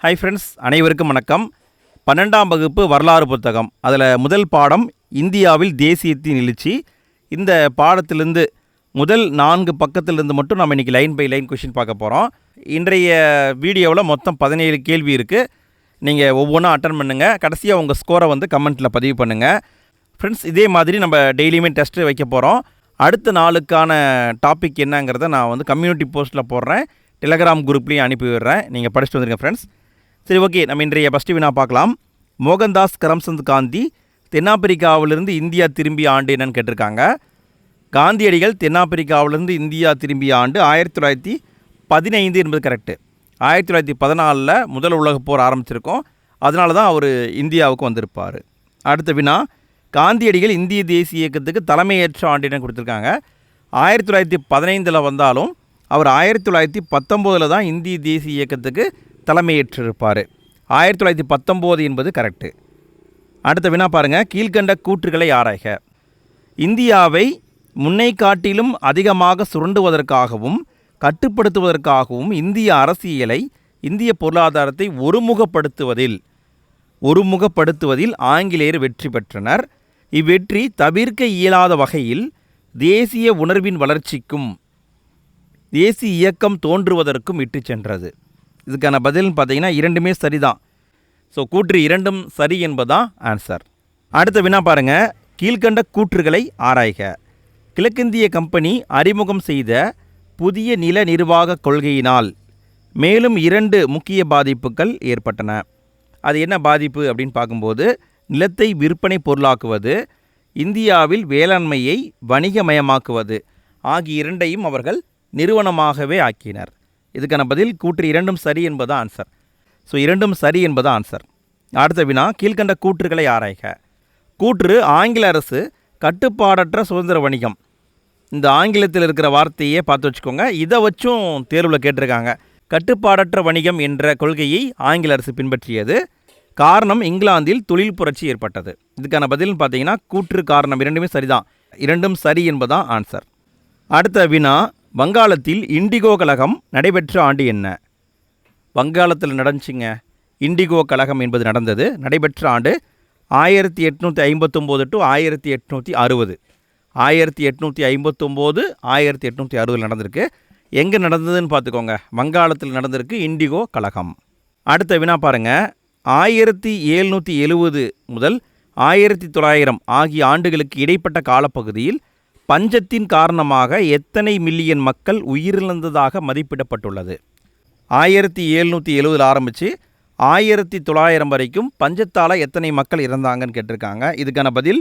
Hi friends, அனைவருக்கும் வணக்கம். 12ஆம் வகுப்பு வரலாறு புத்தகம், அதில் முதல் பாடம் இந்தியாவில் தேசியத்தின் எழுச்சி. இந்த பாடத்திலிருந்து முதல் 4 பக்கத்திலிருந்து மட்டும் நம்ம இன்றைக்கி லைன் பை லைன் கொஷின் பார்க்க போகிறோம். இன்றைய வீடியோவில் மொத்தம் 17 கேள்வி இருக்குது. நீங்கள் ஒவ்வொன்றும் அட்டன் பண்ணுங்கள். கடைசியாக உங்கள் ஸ்கோரை கமெண்ட்டில் பதிவு பண்ணுங்கள். ஃப்ரெண்ட்ஸ், இதே மாதிரி நம்ம டெய்லியுமே டெஸ்ட்டு வைக்க போகிறோம். அடுத்த நாளுக்கான டாபிக் என்னங்கிறத நான் கம்யூனிட்டி போஸ்ட்டில் போடுறேன், டெலகிராம் குரூப்லேயும் அனுப்பி விடுறேன். நீங்கள் படிச்சுட்டு வந்துருங்க ஃப்ரெண்ட்ஸ். சரி, ஓகே, நம்ம இன்றைய ஃபஸ்ட்டு வினா பார்க்கலாம். மோகன்தாஸ் கரம்சந்த் காந்தி தென்னாப்பிரிக்காவிலிருந்து இந்தியா திரும்பிய ஆண்டு என்னன்னு கேட்டிருக்காங்க. காந்தியடிகள் தென்னாப்பிரிக்காவிலிருந்து இந்தியா திரும்பிய ஆண்டு 1915 என்பது கரெக்டு. 1914 முதல் உலகப் போர் ஆரம்பிச்சிருக்கோம். அதனால தான் அவர் இந்தியாவுக்கு வந்திருப்பார். அடுத்த வினா, காந்தியடிகள் இந்திய தேசிய இயக்கத்துக்கு தலைமையேற்ற ஆண்டு என்ன கொடுத்துருக்காங்க. 1915 வந்தாலும் அவர் 1919 தான் இந்திய தேசிய இயக்கத்துக்கு தலைமையேற்றிருப்பார். 1919 என்பது கரெக்டு. அடுத்த வினா பாருங்கள். கீழ்கண்ட கூற்றுகளை ஆராய்க. இந்தியாவை முன்னை காட்டிலும் அதிகமாக சுரண்டுவதற்காகவும் கட்டுப்படுத்துவதற்காகவும் இந்திய அரசியலை, இந்திய பொருளாதாரத்தை ஒருமுகப்படுத்துவதில் ஆங்கிலேயர் வெற்றி பெற்றனர். இவ்வெற்றி தவிர்க்க இயலாத வகையில் தேசிய உணர்வின் வளர்ச்சிக்கும் தேசிய இயக்கம் தோன்றுவதற்கும் இட்டு சென்றது. இதுக்கான பதில்னு பார்த்தீங்கன்னா இரண்டுமே சரிதான். ஸோ கூற்று இரண்டும் சரி என்பதுதான் ஆன்சர். அடுத்த வினா பாருங்கள். கீழ்கண்ட கூற்றுகளை ஆராய்க. கிழக்கிந்திய கம்பெனி அறிமுகம் செய்த புதிய நில நிர்வாக கொள்கையினால் மேலும் 2 முக்கிய பாதிப்புகள் ஏற்பட்டன. அது என்ன பாதிப்பு அப்படின்னு பார்க்கும்போது, நிலத்தை விற்பனை பொருளாக்குவது, இந்தியாவில் வேளாண்மையை வணிகமயமாக்குவது ஆகிய இரண்டையும் அவர்கள் நிறுவனமாகவே ஆக்கினர். இதுக்கான பதில் கூற்று இரண்டும் சரி என்பது ஆன்சர். ஸோ இரண்டும் சரி என்பது ஆன்சர். அடுத்த வினா, கீழ்கண்ட கூற்றுகளை ஆராய்க. கூற்று ஆங்கில அரசு கட்டுப்பாடற்ற சுதந்திர வணிகம். இந்த ஆங்கிலத்தில் இருக்கிற வார்த்தையே பார்த்து வச்சுக்கோங்க. இதை வச்சும் தேர்வில் கேட்டிருக்காங்க. கட்டுப்பாடற்ற வணிகம் என்ற கொள்கையை ஆங்கில அரசு பின்பற்றியது. காரணம், இங்கிலாந்தில் தொழில் புரட்சி ஏற்பட்டது. இதுக்கான பதில்னு பார்த்தீங்கன்னா கூற்று காரணம் இரண்டுமே சரிதான். இரண்டும் சரி என்பதுதான் ஆன்சர். அடுத்த வினா, வங்காளத்தில் இண்டிகோ கழகம் நடைபெற்ற ஆண்டு என்ன. வங்காளத்தில் நடந்துச்சுங்க. இண்டிகோ கழகம் என்பது நடைபெற்ற ஆண்டு 1859 டு 1860. 1859 1860 நடந்திருக்கு. எங்கே நடந்ததுன்னு பார்த்துக்கோங்க. வங்காளத்தில் நடந்திருக்கு இண்டிகோ கழகம். அடுத்த வினா பாருங்கள். 1770 முதல் 1900 ஆகிய ஆண்டுகளுக்கு இடைப்பட்ட காலப்பகுதியில் பஞ்சத்தின் காரணமாக எத்தனை மில்லியன் மக்கள் உயிரிழந்ததாக மதிப்பிடப்பட்டுள்ளது. 1770 ஆரம்பித்து 1900 வரைக்கும் பஞ்சத்தால் எத்தனை மக்கள் இறந்தாங்கன்னு கேட்டிருக்காங்க. இதுக்கான பதில்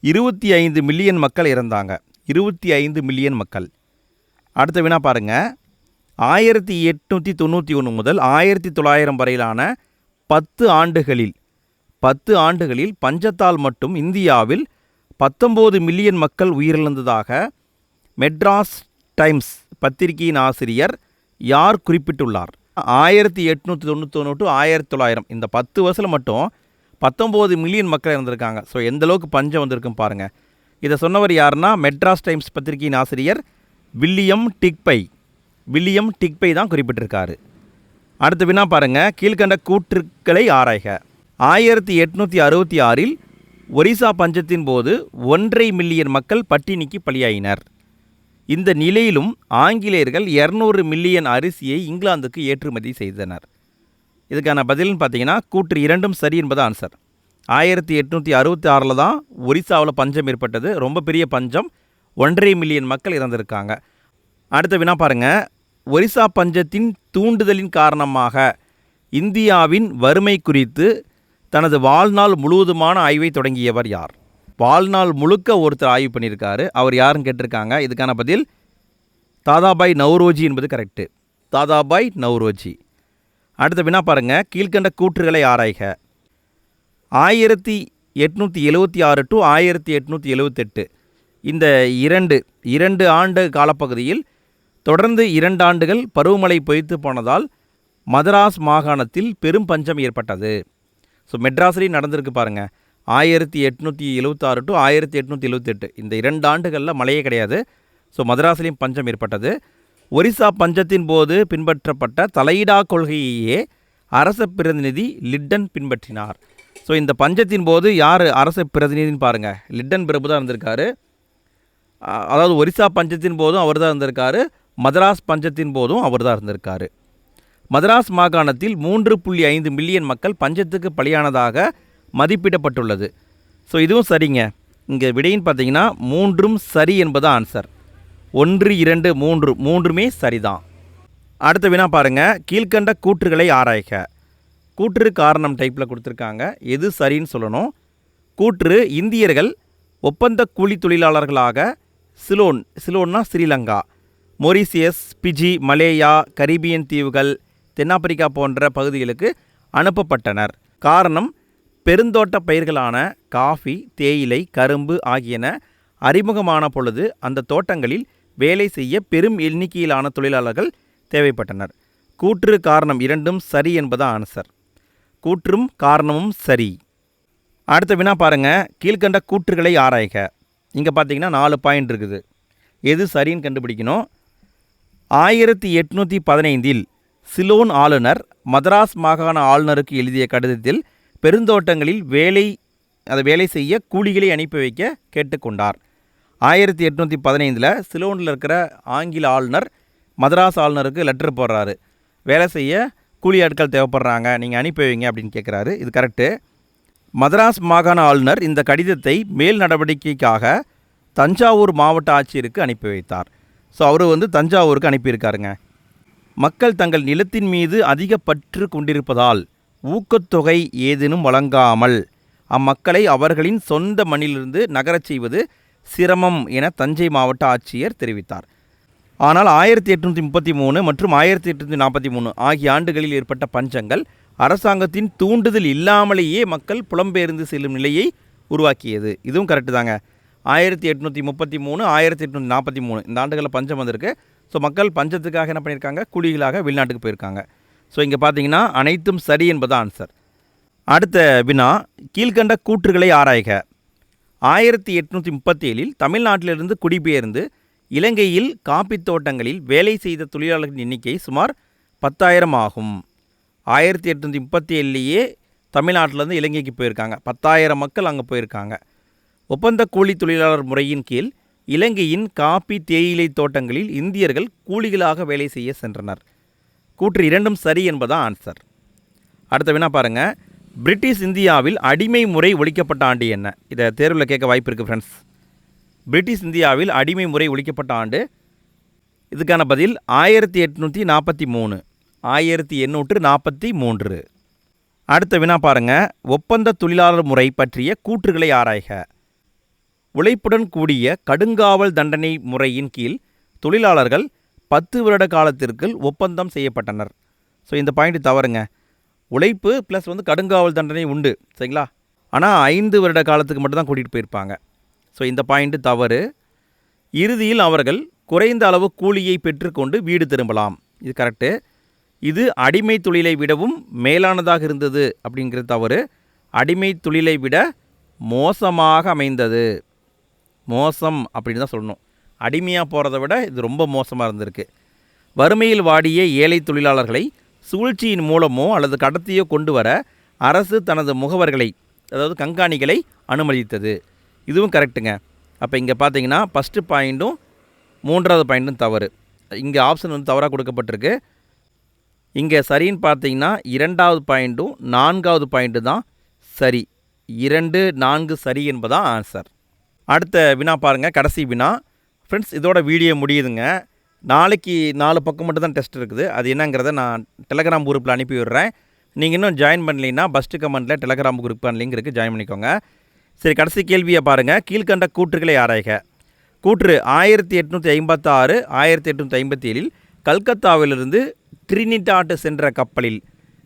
25 மில்லியன் மக்கள் இறந்தாங்க. 25 மில்லியன் மக்கள். அடுத்த வினா பாருங்கள். 1891 முதல் 1900 வரையிலான 10 ஆண்டுகளில் பஞ்சத்தால் மட்டும் இந்தியாவில் 19 மில்லியன் மக்கள் உயிரிழந்ததாக மெட்ராஸ் டைம்ஸ் பத்திரிகையின் ஆசிரியர் யார் குறிப்பிட்டுள்ளார். 1891 டு 1900 இந்த 10 வருஷத்தில் மட்டும் 19 மில்லியன் மக்கள் இறந்திருக்காங்க. ஸோ எந்தளவுக்கு பஞ்சம் வந்திருக்கும் பாருங்கள். இதை சொன்னவர் யாருன்னா மெட்ராஸ் டைம்ஸ் பத்திரிகையின் ஆசிரியர் வில்லியம் டிக்பை தான் குறிப்பிட்டிருக்காரு. அடுத்த வினா பாருங்கள். கீழ்கண்ட கூற்றுக்களை ஆராய்க. 1866 ஒரிசா பஞ்சத்தின் போது 1.5 மில்லியன் மக்கள் பட்டினிக்கு பலியாயினர். இந்த நிலையிலும் ஆங்கிலேயர்கள் 200 மில்லியன் அரிசியை இங்கிலாந்துக்கு ஏற்றுமதி செய்தனர். இதுக்கான பதில்னு பார்த்தீங்கன்னா கூற்று இரண்டும் சரி என்பது ஆன்சர். 1866 தான் ஒரிசாவில் பஞ்சம் ஏற்பட்டது. ரொம்ப பெரிய பஞ்சம். 1.5 மில்லியன் மக்கள் இறந்திருக்காங்க. அடுத்த வினா பாருங்கள். ஒரிசா பஞ்சத்தின் தூண்டுதலின் காரணமாக இந்தியாவின் வறுமை குறித்து தனது வாழ்நாள் முழுவதுமான ஆய்வை தொடங்கியவர் யார். வாழ்நாள் முழுக்க ஒருத்தர் ஆய்வு பண்ணியிருக்காரு. அவர் யாருன்னு கேட்டிருக்காங்க. இதுக்கான பதில் தாதாபாய் நவ்ரோஜி என்பது கரெக்டு. தாதாபாய் நவ்ரோஜி. அடுத்த வினா பாருங்கள். கீழ்கண்ட கூற்றுகளை ஆராய்க. 1876 டு 1878 இந்த இரண்டு ஆண்டு காலப்பகுதியில் தொடர்ந்து 2 ஆண்டுகள் பருவமழை பொய்த்து போனதால் மதராஸ் மாகாணத்தில் பெரும் பஞ்சம் ஏற்பட்டது. ஸோ மெட்ராஸ்லேயும் நடந்திருக்கு பாருங்கள். 1876 டு 1878 இந்த 2 ஆண்டுகளில் மழையே கிடையாது. ஸோ மதராஸ்லேயும் பஞ்சம் ஏற்பட்டது. ஒரிசா பஞ்சத்தின் போது பின்பற்றப்பட்ட தலையிடா கொள்கையையே அரச பிரதிநிதி லிட்டன் பின்பற்றினார். ஸோ இந்த பஞ்சத்தின் போது யார் அரச பிரதிநிதின்னு பாருங்கள், லிட்டன் பிரபு தான் இருந்திருக்காரு. அதாவது ஒரிசா பஞ்சத்தின் போதும் அவர் தான் இருந்திருக்காரு, மதராஸ் பஞ்சத்தின் போதும் அவர் தான் இருந்திருக்காரு. மதராஸ் மாகாணத்தில் 3.5 மில்லியன் மக்கள் பஞ்சத்துக்கு பலியானதாக மதிப்பிடப்பட்டுள்ளது. ஸோ இதுவும் சரிங்க. இங்கே விடைன்னு பார்த்தீங்கன்னா 3ம் சரி என்பது ஆன்சர். 1, 2, 3 மூன்றுமே சரிதான். அடுத்த வினா பாருங்கள், கீழ்கண்ட கூற்றுகளை ஆராய்க. கூற்று காரணம் டைப்பில் கொடுத்துருக்காங்க, எது சரின்னு சொல்லணும். கூற்று இந்தியர்கள் ஒப்பந்த கூலி தொழிலாளர்களாக சிலோன்னா Sri Lanka, Mauritius, Fiji, Malaya, Caribbean தீவுகள், தென்னாப்பிரிக்கா போன்ற பகுதிகளுக்கு அனுப்பப்பட்டனர். காரணம் பெருந்தோட்ட பயிர்களான காஃபி, தேயிலை, கரும்பு ஆகியன அறிமுகமான பொழுது அந்த தோட்டங்களில் வேலை செய்ய பெரும் எண்ணிக்கையிலான தொழிலாளர்கள் தேவைப்பட்டனர். கூற்று காரணம் இரண்டும் சரி என்பது ஆன்சர். கூற்றும் காரணமும் சரி. அடுத்த வினா பாருங்கள், கீழ்கண்ட கூற்றுகளை ஆராய்க. இங்கே பார்த்தீங்கன்னா 4 பாயிண்ட் இருக்குது. எது சரின்னு கண்டுபிடிக்கணும். 1815 சிலோன் ஆளுநர் மதராஸ் மாகாண ஆளுநருக்கு எழுதிய கடிதத்தில் பெருந்தோட்டங்களில் வேலை செய்ய கூலிகளை அனுப்பி வைக்க கேட்டுக்கொண்டார். 1815 சிலோனில் இருக்கிற ஆங்கில ஆளுநர் மதராஸ் ஆளுநருக்கு லெட்டர் போடுறாரு, வேலை செய்ய கூலி ஆட்கள் தேவைப்படுறாங்க, நீங்கள் அனுப்பி வைங்க அப்படின்னு கேட்குறாரு. இது கரெக்டு. மதராஸ் மாகாண ஆளுநர் இந்த கடிதத்தை மேல் நடவடிக்கைக்காக தஞ்சாவூர் மாவட்ட ஆட்சியருக்கு அனுப்பி வைத்தார். ஸோ அவர் தஞ்சாவூருக்கு அனுப்பியிருக்காருங்க. மக்கள் தங்கள் நிலத்தின் மீது அதிக பற்று கொண்டிருப்பதால் ஊக்கத்தொகை ஏதேனும் வழங்காமல் அம்மக்களை அவர்களின் சொந்த மண்ணிலிருந்து நகரச் செய்வது சிரமம் என தஞ்சை மாவட்ட ஆட்சியர் தெரிவித்தார். ஆனால் 1833 மற்றும் 1843 ஆகிய ஆண்டுகளில் ஏற்பட்ட பஞ்சங்கள் அரசாங்கத்தின் தூண்டுதல் இல்லாமலேயே மக்கள் புலம்பெயர்ந்து செல்லும் நிலையை உருவாக்கியது. இதுவும் கரெக்டு தாங்க. 1833, 1843 இந்த ஆண்டுகளில் பஞ்சம் வந்திருக்கு. ஸோ மக்கள் பஞ்சத்துக்காக என்ன பண்ணியிருக்காங்க, கூலிகளாக வெளிநாட்டுக்கு போயிருக்காங்க. ஸோ இங்கே பார்த்தீங்கன்னா அனைத்தும் சரி என்பது ஆன்சர். அடுத்த வினா, கீழ்கண்ட கூற்றுகளை ஆராய்க. 1837 தமிழ்நாட்டிலிருந்து குடிபெயர்ந்து இலங்கையில் காப்பி தோட்டங்களில் வேலை செய்த தொழிலாளர்களின் எண்ணிக்கை சுமார் 10,000 ஆகும். 1837 தமிழ்நாட்டிலேருந்து இலங்கைக்கு போயிருக்காங்க. 10,000 மக்கள் அங்கே போயிருக்காங்க. ஒப்பந்த கூலி தொழிலாளர் முறையின் கீழ் இலங்கையின் காப்பி, தேயிலை தோட்டங்களில் இந்தியர்கள் கூலிகளாக வேலை செய்ய சென்றனர். கூற்று இரண்டும் சரி என்பதான் ஆன்சர். அடுத்த வினா பாருங்கள், பிரிட்டிஷ் இந்தியாவில் அடிமை முறை ஒழிக்கப்பட்ட ஆண்டு என்ன? இதை தேர்வில் கேட்க வாய்ப்பு இருக்குது ஃப்ரெண்ட்ஸ். பிரிட்டிஷ் இந்தியாவில் அடிமை முறை ஒழிக்கப்பட்ட ஆண்டு, இதுக்கான பதில் 1843. 1843. அடுத்த வினா பாருங்கள், ஒப்பந்த தொழிலாளர் முறை பற்றிய கூற்றுகளை ஆராய்க. உழைப்புடன் கூடிய கடுங்காவல் தண்டனை முறையின் கீழ் தொழிலாளர்கள் 10 வருட காலத்திற்கு ஒப்பந்தம் செய்யப்பட்டனர். ஸோ இந்த பாயிண்ட் தவறுங்க. உழைப்பு ப்ளஸ் கடுங்காவல் தண்டனை உண்டு, சரிங்களா? ஆனால் 5 வருட காலத்துக்கு மட்டும் தான் கூட்டிகிட்டு போயிருப்பாங்க. ஸோ இந்த பாயிண்ட்டு தவறு. இறுதியில் அவர்கள் குறைந்த அளவு கூலியை பெற்றுக்கொண்டு வீடு திரும்பலாம், இது கரெக்டு. இது அடிமை தொழிலை விடவும் மேலானதாக இருந்தது அப்படிங்கிறது தவறு. அடிமை தொழிலை விட மோசமாக அமைந்தது. மோசம் அப்படின்னு தான் சொல்லணும். அடிமையாக போகிறத விட இது ரொம்ப மோசமாக இருந்திருக்கு. வறுமையில் வாடிய ஏழை தொழிலாளர்களை சூழ்ச்சியின் மூலமோ அல்லது கடத்தியோ கொண்டு வர அரசு தனது முகவர்களை, அதாவது கண்காணிகளை அனுமதித்தது. இதுவும் கரெக்டுங்க. அப்போ இங்கே பார்த்தீங்கன்னா ஃபஸ்ட்டு பாயிண்ட்டும் 3வது பாயிண்ட்டும் தவறு. இங்கே ஆப்ஷன் தவறாக கொடுக்கப்பட்டிருக்கு. இங்கே சரின்னு பார்த்தீங்கன்னா 2வது பாயிண்ட்டும் 4வது பாயிண்ட்டு தான் சரி. 2, 4 சரி என்பதான் ஆன்சர். அடுத்த வினா பாருங்கள், கடைசி வினா ஃப்ரெண்ட்ஸ். இதோட வீடியோ முடியுதுங்க. நாளைக்கு 4 பக்கம் மட்டும் தான் டெஸ்ட் இருக்குது. அது என்னங்கிறத நான் டெலகிராம் குரூப்பில் அனுப்பி விடுறேன். நீங்கள் இன்னும் ஜாயின் பண்ணலைன்னா ஃபஸ்ட்டு கமெண்ட்டில் டெலகிராம் குரூப் லிங்க் இருக்குது, ஜாயின் பண்ணிக்கோங்க. சரி, கடைசி கேள்வியை பாருங்கள், கீழ்கண்ட கூற்றுகளை ஆராய்க. கூற்று 1856, 1857 கல்கத்தாவிலிருந்து ட்ரினிடாட் சென்ற கப்பலில்,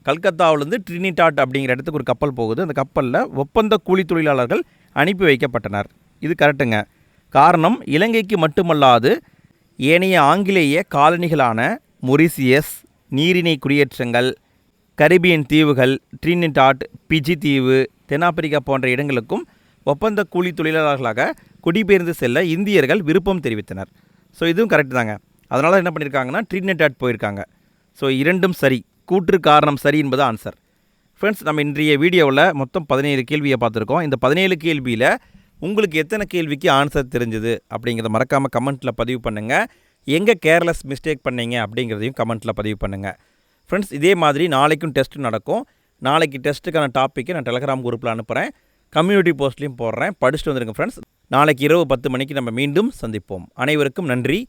கல்கத்தாவிலிருந்து ட்ரினிடாட் அப்படிங்கிற இடத்துக்கு ஒரு கப்பல் போகுது. அந்த கப்பலில் ஒப்பந்த கூலி தொழிலாளர்கள் அனுப்பி வைக்கப்பட்டனர். இது கரெக்டுங்க. காரணம், இலங்கைக்கு மட்டுமல்லாது ஏனைய ஆங்கிலேய காலனிகளான மொரீசியஸ், நீரிணை குடியேற்றங்கள், கரிபியன் தீவுகள், ட்ரினிடாட், பிஜி தீவு, தென்னாப்பிரிக்கா போன்ற இடங்களுக்கும் ஒப்பந்த கூலி தொழிலாளர்களாக குடிபெயர்ந்து செல்ல இந்தியர்கள் விருப்பம் தெரிவித்தனர். ஸோ இதுவும் கரெக்டு தாங்க. அதனால் என்ன பண்ணியிருக்காங்கன்னா ட்ரினிடாட் போயிருக்காங்க. ஸோ இரண்டும் சரி. கூற்று காரணம் சரி என்பது ஆன்சர். ஃப்ரெண்ட்ஸ், நம்ம இன்றைய வீடியோவில் மொத்தம் 17 கேள்வியை பார்த்துருக்கோம். இந்த 17 கேள்வியில் உங்களுக்கு எத்தனை கேள்விக்கு ஆன்சர் தெரிஞ்சது அப்படிங்கிறத மறக்காமல் கமெண்ட்டில் பதிவு பண்ணுங்கள். எங்கே கேர்லெஸ் மிஸ்டேக் பண்ணீங்க அப்படிங்கிறதையும் கமெண்ட்டில் பதிவு பண்ணுங்கள். ஃப்ரெண்ட்ஸ், இதே மாதிரி நாளைக்கும் டெஸ்ட் நடக்கும். நாளைக்கு டெஸ்ட்டுக்கான டாப்பிக்கை நான் டெலகிராம் குரூப்பில் அனுப்புகிறேன், கம்யூனிட்டி போஸ்ட்லேயும் போடுறேன். படிச்சுட்டு வந்துடுங்க ஃப்ரெண்ட்ஸ். நாளைக்கு இரவு 10 மணிக்கு நம்ம மீண்டும் சந்திப்போம். அனைவருக்கும் நன்றி.